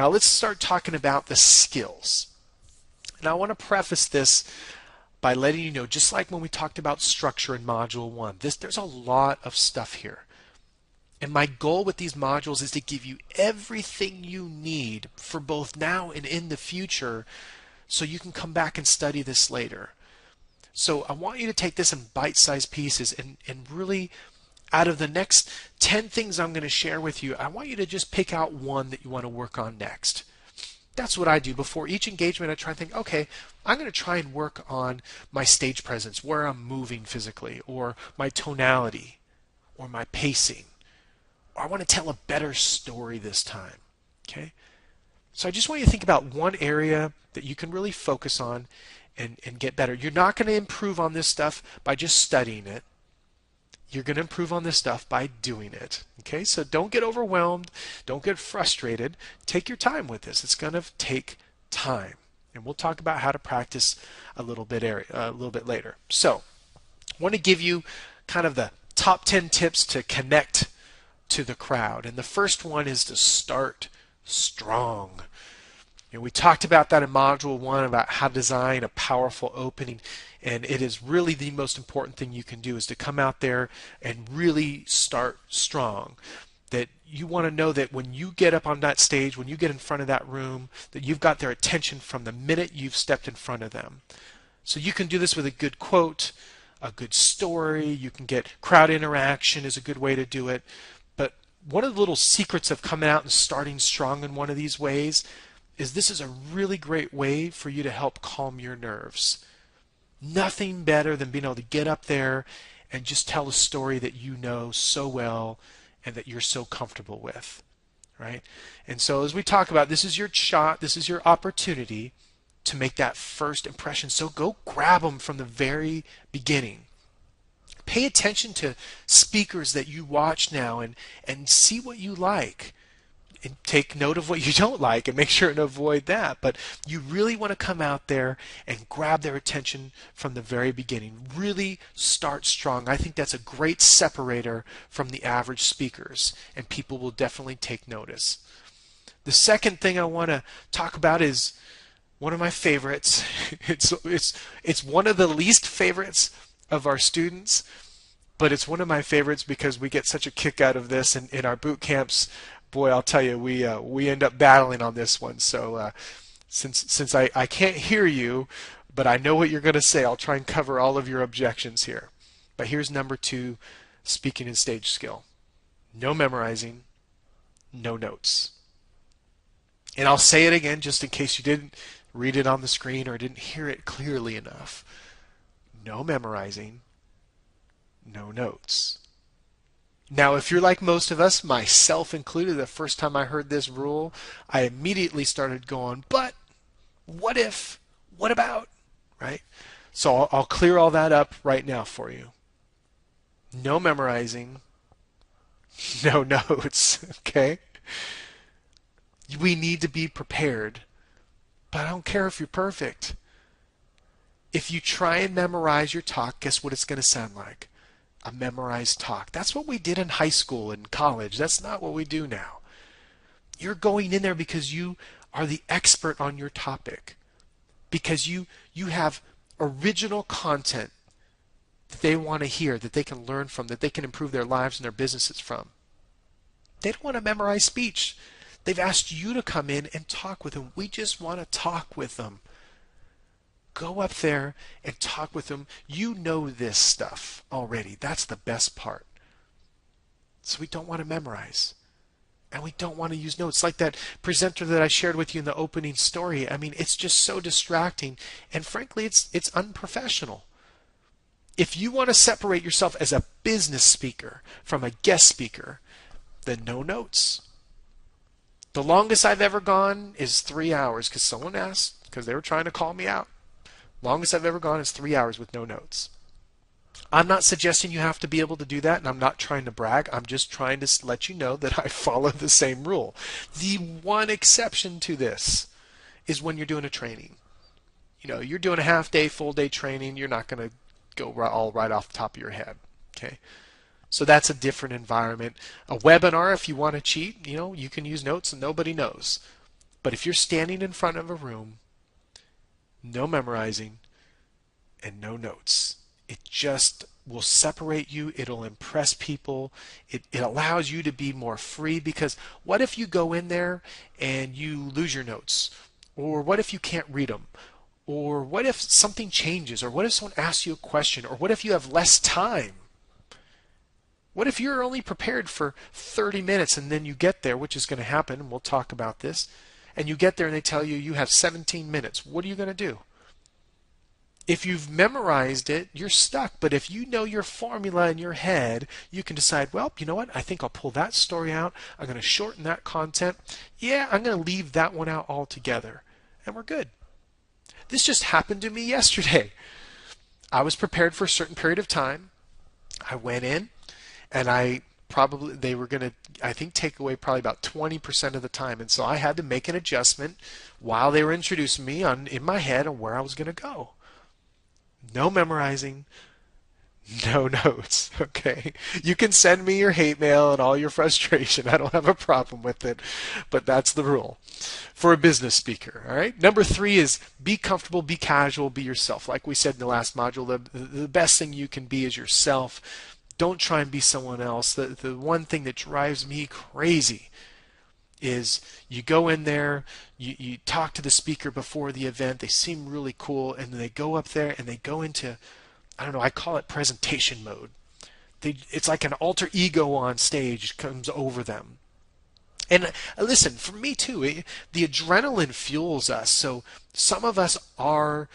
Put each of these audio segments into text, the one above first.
Now let's start talking about the skills. And I want to preface this by letting you know, just like when we talked about structure in Module 1, there's a lot of stuff here. And my goal with these modules is to give you everything you need for both now and in the future so you can come back and study this later. So I want you to take this in bite-sized pieces and really, out of the next 10 things I'm going to share with you, I want you to just pick out one that you want to work on next. That's what I do. Before each engagement, I try and think, okay, I'm going to try and work on my stage presence, where I'm moving physically, or my tonality, or my pacing. I want to tell a better story this time. Okay? So I just want you to think about one area that you can really focus on and get better. You're not going to improve on this stuff by just studying it. You're going to improve on this stuff by doing it. Okay? So don't get overwhelmed. Don't get frustrated. Take your time with this. It's going to take time. And we'll talk about how to practice a little bit later. So I want to give you kind of the top 10 tips to connect to the crowd. And the first one is to start strong. And we talked about that in Module 1 about how to design a powerful opening. And it is really the most important thing you can do is to come out there and really start strong. That you want to know that when you get up on that stage, when you get in front of that room, that you've got their attention from the minute you've stepped in front of them. So you can do this with a good quote, a good story. You can get crowd interaction is a good way to do it. One of the little secrets of coming out and starting strong in one of these ways is this is a really great way for you to help calm your nerves. Nothing better than being able to get up there and just tell a story that you know so well and that you're so comfortable with, right? And so as we talk about, this is your shot, this is your opportunity to make that first impression. So go grab them from the very beginning. Pay attention to speakers that you watch now and see what you like. And take note of what you don't like and make sure to avoid that. But you really want to come out there and grab their attention from the very beginning. Really start strong. I think that's a great separator from the average speakers, and people will definitely take notice. The second thing I want to talk about is one of my favorites. It's one of the least favorites of our students, but it's one of my favorites because we get such a kick out of this in our boot camps. Boy, I'll tell you, we end up battling on this one. So since I can't hear you, but I know what you're going to say, I'll try and cover all of your objections here. But here's number 2, speaking and stage skill. No memorizing, no notes. And I'll say it again just in case you didn't read it on the screen or didn't hear it clearly enough. No memorizing, no notes. Now, if you're like most of us, myself included, the first time I heard this rule, I immediately started going, but what if, what about, right? So I'll clear all that up right now for you. No memorizing, no notes, okay? We need to be prepared, but I don't care if you're perfect. If you try and memorize your talk, guess what it's going to sound like? A memorized talk. That's what we did in high school and college. That's not what we do now. You're going in there because you are the expert on your topic, because you have original content that they want to hear, that they can learn from, that they can improve their lives and their businesses from. They don't want to memorize speech. They've asked you to come in and talk with them. We just want to talk with them. Go up there and talk with them. You know this stuff already. That's the best part. So we don't want to memorize. And we don't want to use notes. Like that presenter that I shared with you in the opening story. I mean, it's just so distracting. And frankly, it's unprofessional. If you want to separate yourself as a business speaker from a guest speaker, then no notes. The longest I've ever gone is 3 hours, because someone asked, because they were trying to call me out. Longest I've ever gone is 3 hours with no notes. I'm not suggesting you have to be able to do that, and I'm not trying to brag. I'm just trying to let you know that I follow the same rule. The one exception to this is when you're doing a training. You know, you're doing a half day, full day training. You're not going to go all right off the top of your head. Okay, so that's a different environment. A webinar, if you want to cheat, you know, you can use notes and nobody knows. But if you're standing in front of a room, no memorizing and no notes, it just will separate you. It'll impress people. It allows you to be more free, because what if you go in there and you lose your notes? Or what if you can't read them? Or what if something changes? Or what if someone asks you a question? Or what if you have less time? What if you're only prepared for 30 minutes and then you get there, which is going to happen, and we'll talk about this, and you get there and they tell you you have 17 minutes. What are you going to do? If you've memorized it, you're stuck. But if you know your formula in your head, you can decide, well, you know what? I think I'll pull that story out. I'm going to shorten that content. Yeah, I'm going to leave that one out altogether. And we're good. This just happened to me yesterday. I was prepared for a certain period of time. I went in and they were going to, I think, take away probably about 20% of the time. And so I had to make an adjustment while they were introducing me in my head on where I was going to go. No memorizing, no notes, okay? You can send me your hate mail and all your frustration. I don't have a problem with it, but that's the rule for a business speaker, all right? Number 3 is be comfortable, be casual, be yourself. Like we said in the last module, the best thing you can be is yourself. Don't try and be someone else. The one thing that drives me crazy is you go in there, you talk to the speaker before the event, they seem really cool, and then they go up there and they go into, I don't know, I call it presentation mode. It's like an alter ego on stage comes over them. And listen, for me too, the adrenaline fuels us. So some of us are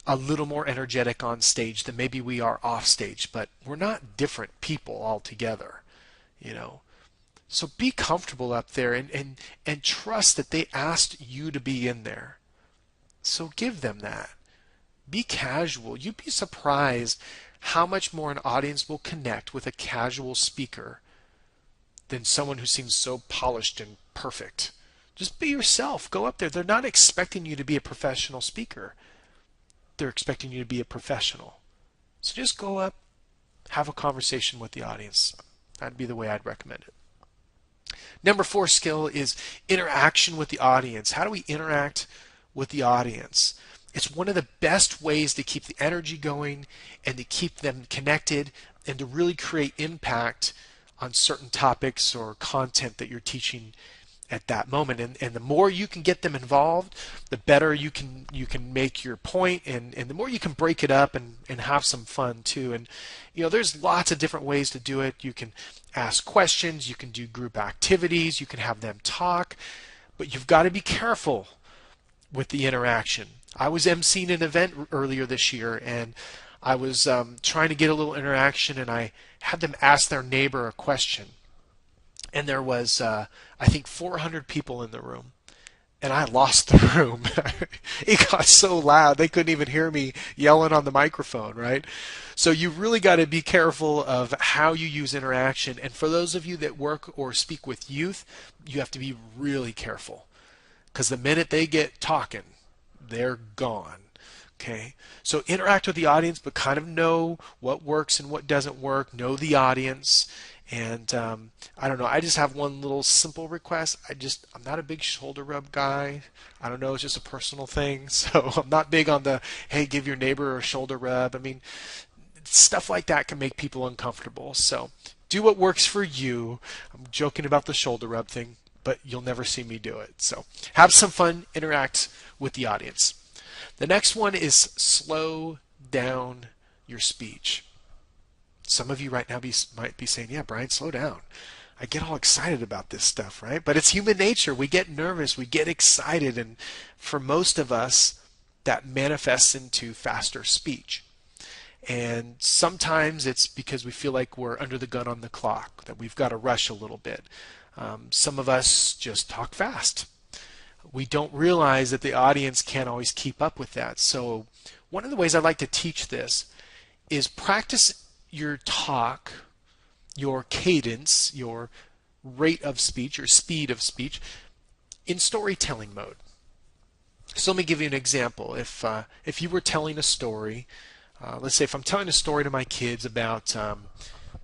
a little more energetic on stage than maybe we are off stage, but we're not different people altogether, you know. So be comfortable up there and trust that they asked you to be in there. So give them that. Be casual. You'd be surprised how much more an audience will connect with a casual speaker than someone who seems so polished and perfect. Just be yourself. Go up there. They're not expecting you to be a professional speaker. They're expecting you to be a professional. So just go up, have a conversation with the audience. That'd be the way I'd recommend it. Number 4 skill is interaction with the audience. How do we interact with the audience? It's one of the best ways to keep the energy going and to keep them connected and to really create impact on certain topics or content that you're teaching at that moment. And the more you can get them involved, the better you can make your point, and the more you can break it up and have some fun too. And you know, there's lots of different ways to do it. You can ask questions, you can do group activities, you can have them talk, but you've got to be careful with the interaction. I was emceeing an event earlier this year, and I was trying to get a little interaction, and I had them ask their neighbor a question. And there was, I think, 400 people in the room. And I lost the room. It got so loud, they couldn't even hear me yelling on the microphone, right? So you really got to be careful of how you use interaction. And for those of you that work or speak with youth, you have to be really careful. Because the minute they get talking, they're gone. Okay, so interact with the audience, but kind of know what works and what doesn't work. Know the audience, and I don't know. I just have one little simple request. I'm not a big shoulder rub guy. I don't know. It's just a personal thing. So I'm not big on the hey, give your neighbor a shoulder rub. I mean, stuff like that can make people uncomfortable. So do what works for you. I'm joking about the shoulder rub thing, but you'll never see me do it. So have some fun. Interact with the audience. The next one is slow down your speech. Some of you right now might be saying, yeah, Brian, slow down. I get all excited about this stuff, right? But it's human nature. We get nervous. We get excited. And for most of us, that manifests into faster speech. And sometimes it's because we feel like we're under the gun on the clock, that we've got to rush a little bit. Some of us just talk fast. We don't realize that the audience can't always keep up with that. So one of the ways I like to teach this is practice your talk, your cadence, your rate of speech, your speed of speech in storytelling mode. So let me give you an example. If you were telling a story, let's say if I'm telling a story to my kids about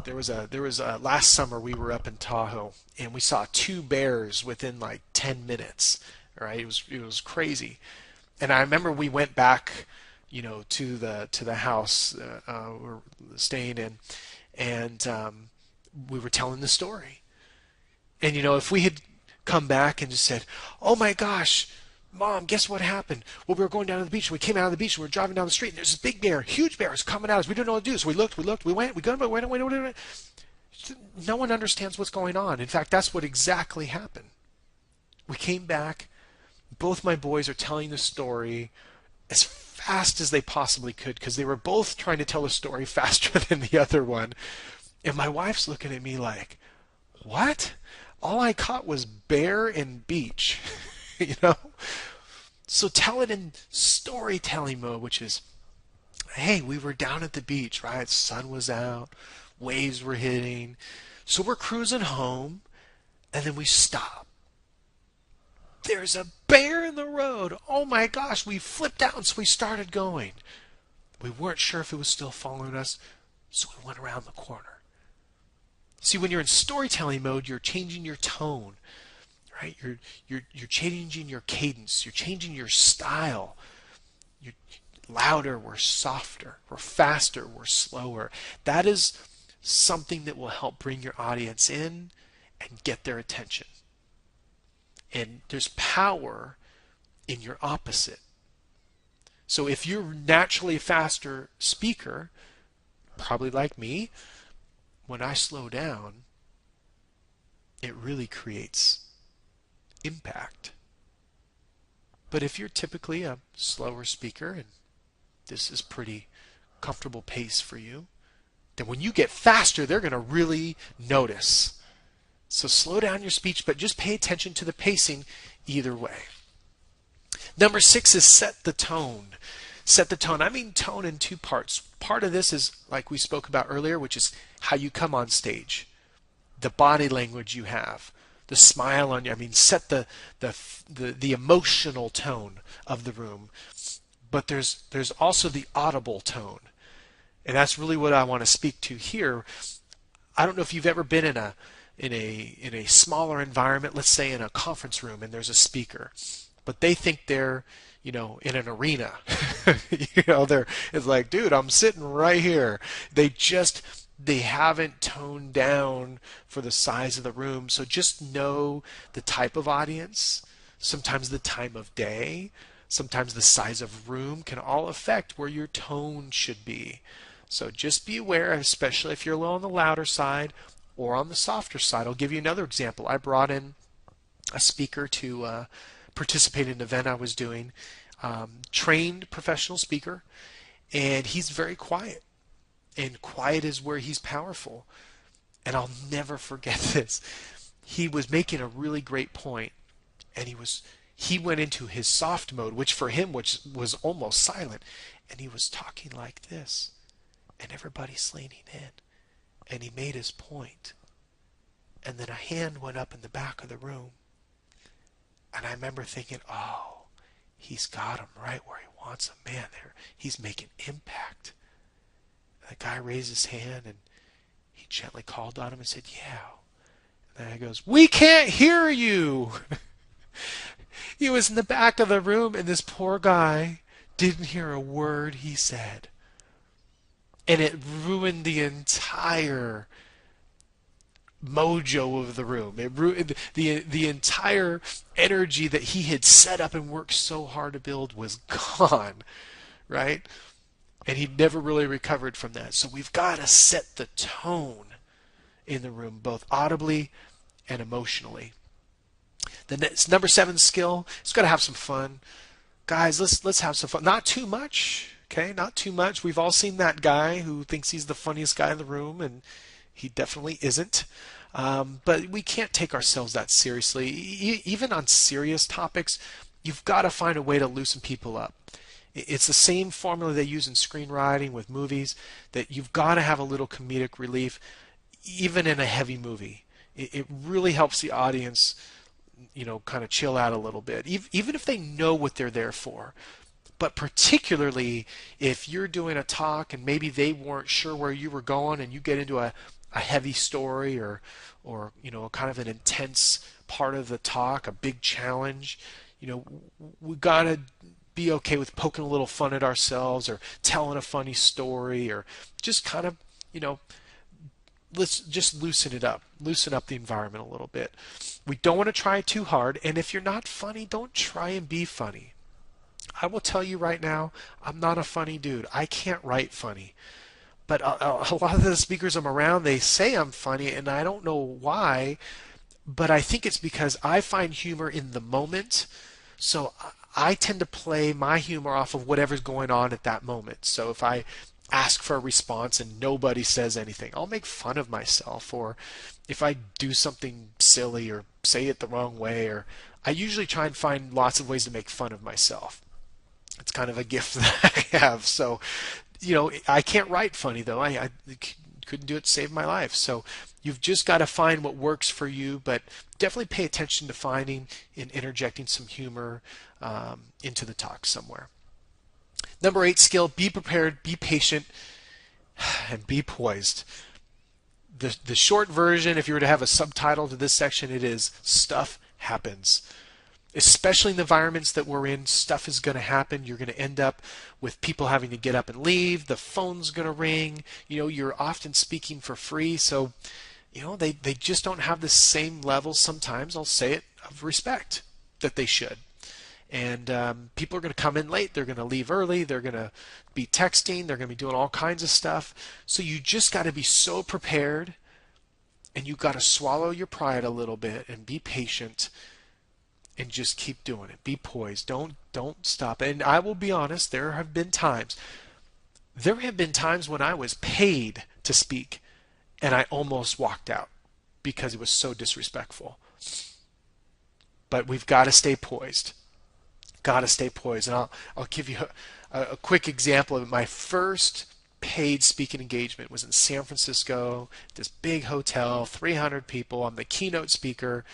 there was a last summer we were up in Tahoe and we saw 2 bears within like 10 minutes. right? It was crazy. And I remember we went back, to the house we're staying in, and we were telling the story. And if we had come back and just said, "Oh my gosh, Mom, guess what happened? Well, we were going down to the beach. We came out of the beach and we were driving down the street, and there's this big bear, huge bear, is coming at us. We didn't know what to do, so we looked, we went, we got, we went. No one understands what's going on. In fact, that's what exactly happened. We came back. Both my boys are telling the story as fast as they possibly could because they were both trying to tell a story faster than the other one. And my wife's looking at me like, "What? All I caught was bear and beach." you know? So tell it in storytelling mode, which is, hey, we were down at the beach, right? Sun was out, waves were hitting. So we're cruising home, and then we stop. There's a bear in the road. Oh my gosh, we flipped out, so we started going. We weren't sure if it was still following us, so we went around the corner. See, when you're in storytelling mode, you're changing your tone, right? You're changing your cadence. You're changing your style. You're louder, we're softer. We're faster, we're slower. That is something that will help bring your audience in and get their attention. And there's power in your opposite. So if you're naturally a faster speaker, probably like me, when I slow down, it really creates impact. But if you're typically a slower speaker and this is pretty comfortable pace for you, then when you get faster, they're going to really notice. So slow down your speech, but just pay attention to the pacing either way. Number 6 is set the tone. Set the tone. I mean tone in two parts. Part of this is like we spoke about earlier, which is how you come on stage, the body language you have, the smile on you. I mean, set the emotional tone of the room. But there's also the audible tone, and that's really what I want to speak to here. I don't know if you've ever been in a smaller environment, let's say in a conference room, and there's a speaker, but they think they're in an arena. It's like, dude, I'm sitting right here. They haven't toned down for the size of the room. So just know the type of audience, sometimes the time of day, sometimes the size of room can all affect where your tone should be. So just be aware, especially if you're a little on the louder side or on the softer side. I'll give you another example. I brought in a speaker to participate in an event I was doing, trained professional speaker, and he's very quiet. And quiet is where he's powerful. And I'll never forget this. He was making a really great point, and he went into his soft mode, which for him was almost silent, and he was talking like this, and everybody's leaning in, and he made his point, and then a hand went up in the back of the room, and I remember thinking, oh, he's got him right where he wants him. Man, he's making impact. The guy raised his hand, and he gently called on him and said, yeah. And then he goes, we can't hear you. He was in the back of the room, and this poor guy didn't hear a word he said. And it ruined the entire mojo of the room. It ruined the entire energy that he had set up and worked so hard to build was gone, right? And he never really recovered from that. So we've got to set the tone in the room, both audibly and emotionally. The next, number 7 skill, it's got to have some fun. Guys, let's have some fun. Not too much, okay? Not too much. We've all seen that guy who thinks he's the funniest guy in the room, and he definitely isn't. But we can't take ourselves that seriously. Even on serious topics, you've got to find a way to loosen people up. It's the same formula they use in screenwriting with movies, that you've got to have a little comedic relief, even in a heavy movie. It really helps the audience kind of chill out a little bit, even if they know what they're there for. But particularly if you're doing a talk and maybe they weren't sure where you were going, and you get into a heavy story or kind of an intense part of the talk, a big challenge, You know, we gotta be okay with poking a little fun at ourselves or telling a funny story or just kind of, you know, let's just loosen up the environment a little bit. We don't want to try too hard, and if you're not funny, don't try and be funny. I will tell you right now, I'm not a funny dude. I can't write funny. But a lot of the speakers I'm around, they say I'm funny, and I don't know why, but I think it's because I find humor in the moment. So I tend to play my humor off of whatever's going on at that moment. So if I ask for a response and nobody says anything, I'll make fun of myself. Or if I do something silly or say it the wrong way, or I usually try and find lots of ways to make fun of myself. It's kind of a gift that I have. So, you know, I can't write funny though. I couldn't do it to save my life. So you've just got to find what works for you, but definitely pay attention to finding and interjecting some humor into the talk somewhere. Number 8 skill, be prepared, be patient, and be poised. The short version, if you were to have a subtitle to this section, it is stuff happens. Especially in the environments that we're in, stuff is going to happen. You're going to end up with people having to get up and leave. The phone's going to ring. You know, you're often speaking for free. So, you know, they just don't have the same level sometimes, I'll say it, of respect that they should. And people are going to come in late. They're going to leave early. They're going to be texting. They're going to be doing all kinds of stuff. So you just got to be so prepared, and you got to swallow your pride a little bit and be patient and just keep doing it. Be poised. Don't stop. And I will be honest, there have been times when I was paid to speak and I almost walked out because it was so disrespectful. But we've got to stay poised. Got to stay poised. And I'll give you a quick example of it. My first paid speaking engagement was in San Francisco, this big hotel, 300 people. I'm the keynote speaker.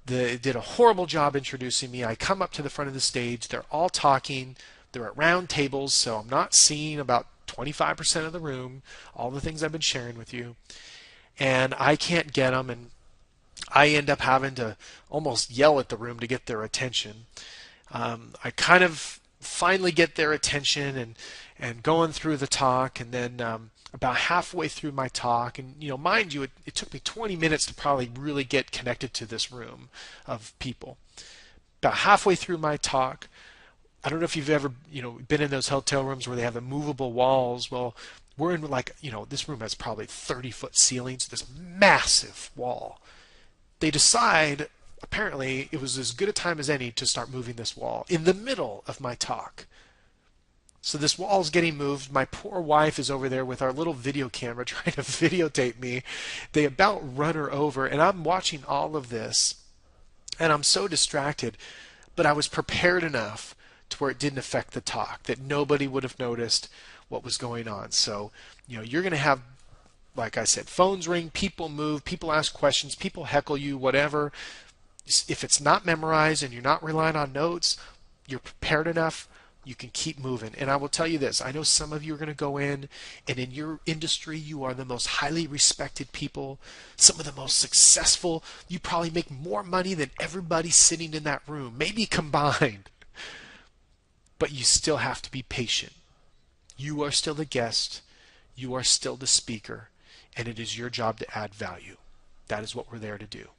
They did a horrible job introducing me. I come up to the front of the stage. They're all talking. They're at round tables, so I'm not seeing about 25% of the room, all the things I've been sharing with you. And I can't get them, and I end up having to almost yell at the room to get their attention. I kind of finally get their attention and going through the talk, and then about halfway through my talk, and you know, mind you, it took me 20 minutes to probably really get connected to this room of people. About halfway through my talk, I don't know if you've ever, you know, been in those hotel rooms where they have the movable walls. Well, we're in, like, you know, this room has probably 30-foot ceilings, this massive wall. They decide, apparently, it was as good a time as any to start moving this wall in the middle of my talk. So this wall is getting moved. My poor wife is over there with our little video camera trying to videotape me. They about run her over, and I'm watching all of this, and I'm so distracted. But I was prepared enough to where it didn't affect the talk, that nobody would have noticed what was going on. So, you know, you're going to have, like I said, phones ring, people move, people ask questions, people heckle you, whatever. If it's not memorized and you're not relying on notes, you're prepared enough, you can keep moving. And I will tell you this, I know some of you are going to go in, and in your industry you are the most highly respected people, some of the most successful. You probably make more money than everybody sitting in that room, maybe combined. But you still have to be patient. You are still the guest, you are still the speaker, and it is your job to add value. That is what we're there to do.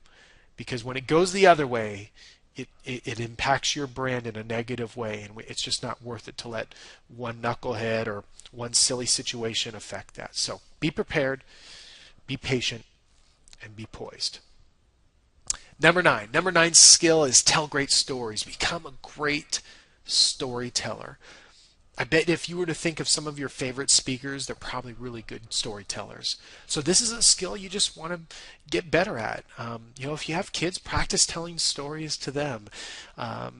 Because when it goes the other way, it impacts your brand in a negative way, and it's just not worth it to let one knucklehead or one silly situation affect that. So be prepared, be patient, and be poised. Number 9. Number 9 skill is tell great stories. Become a great storyteller. I bet if you were to think of some of your favorite speakers, they're probably really good storytellers. So this is a skill you just want to get better at. You know, if you have kids, practice telling stories to them.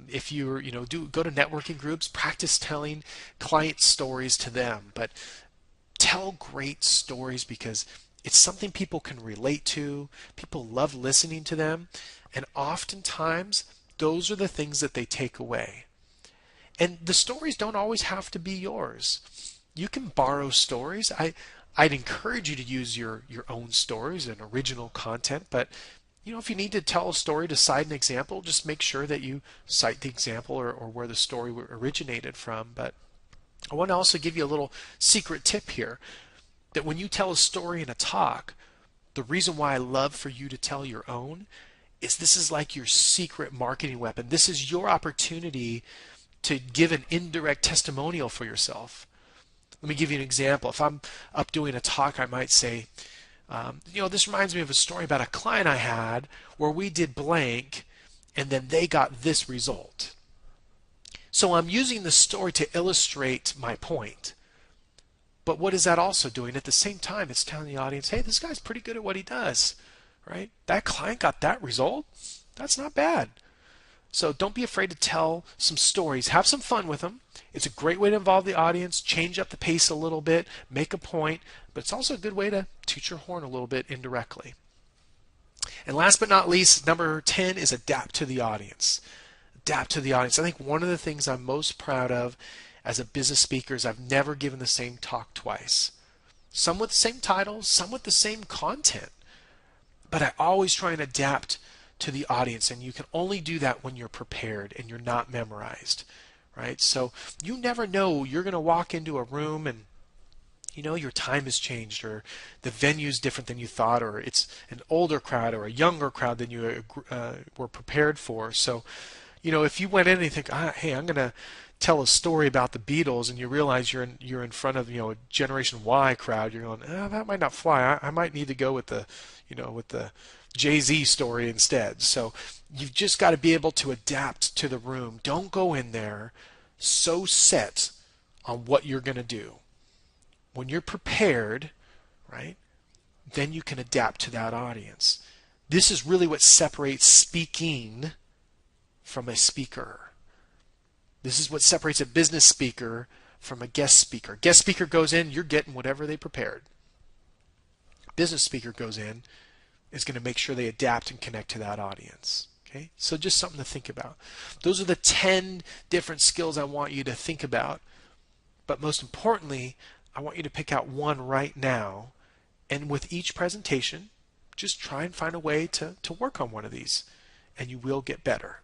If you're, you know, go to networking groups, practice telling client stories to them. But tell great stories because it's something people can relate to. People love listening to them, and oftentimes those are the things that they take away. And the stories don't always have to be yours. You can borrow stories. I'd encourage you to use your own stories and original content, but If you need to tell a story to cite an example, just make sure that you cite the example or where the story originated from. But I want to also give you a little secret tip here, that when you tell a story in a talk, the reason why I love for you to tell your own is this is like your secret marketing weapon. This is your opportunity to give an indirect testimonial for yourself. Let me give you an example. If I'm up doing a talk, I might say, this reminds me of a story about a client I had where we did blank and then they got this result. So I'm using the story to illustrate my point. But what is that also doing? At the same time, it's telling the audience, hey, this guy's pretty good at what he does, right? That client got that result. That's not bad. So don't be afraid to tell some stories. Have some fun with them. It's a great way to involve the audience, change up the pace a little bit, make a point, but it's also a good way to toot your horn a little bit indirectly. And last but not least, number 10 is adapt to the audience. Adapt to the audience. I think one of the things I'm most proud of as a business speaker is I've never given the same talk twice. Some with the same titles, some with the same content. But I always try and adapt to the audience, and you can only do that when you're prepared and you're not memorized, right? So you never know, you're going to walk into a room and your time has changed, or the venue's different than you thought, or it's an older crowd or a younger crowd than you were prepared for. So if you went in and you think, hey, I'm going to tell a story about the Beatles, and you realize you're in front of a Generation Y crowd, you're going, that might not fly. I might need to go with the Jay-Z story instead. So you've just got to be able to adapt to the room. Don't go in there so set on what you're going to do. When you're prepared, right, then you can adapt to that audience. This is really what separates speaking from a speaker. This is what separates a business speaker from a guest speaker. Guest speaker goes in, you're getting whatever they prepared. Business speaker goes in, is going to make sure they adapt and connect to that audience. Okay? So just something to think about. Those are the 10 different skills I want you to think about. But most importantly, I want you to pick out one right now. And with each presentation, just try and find a way to work on one of these. And you will get better.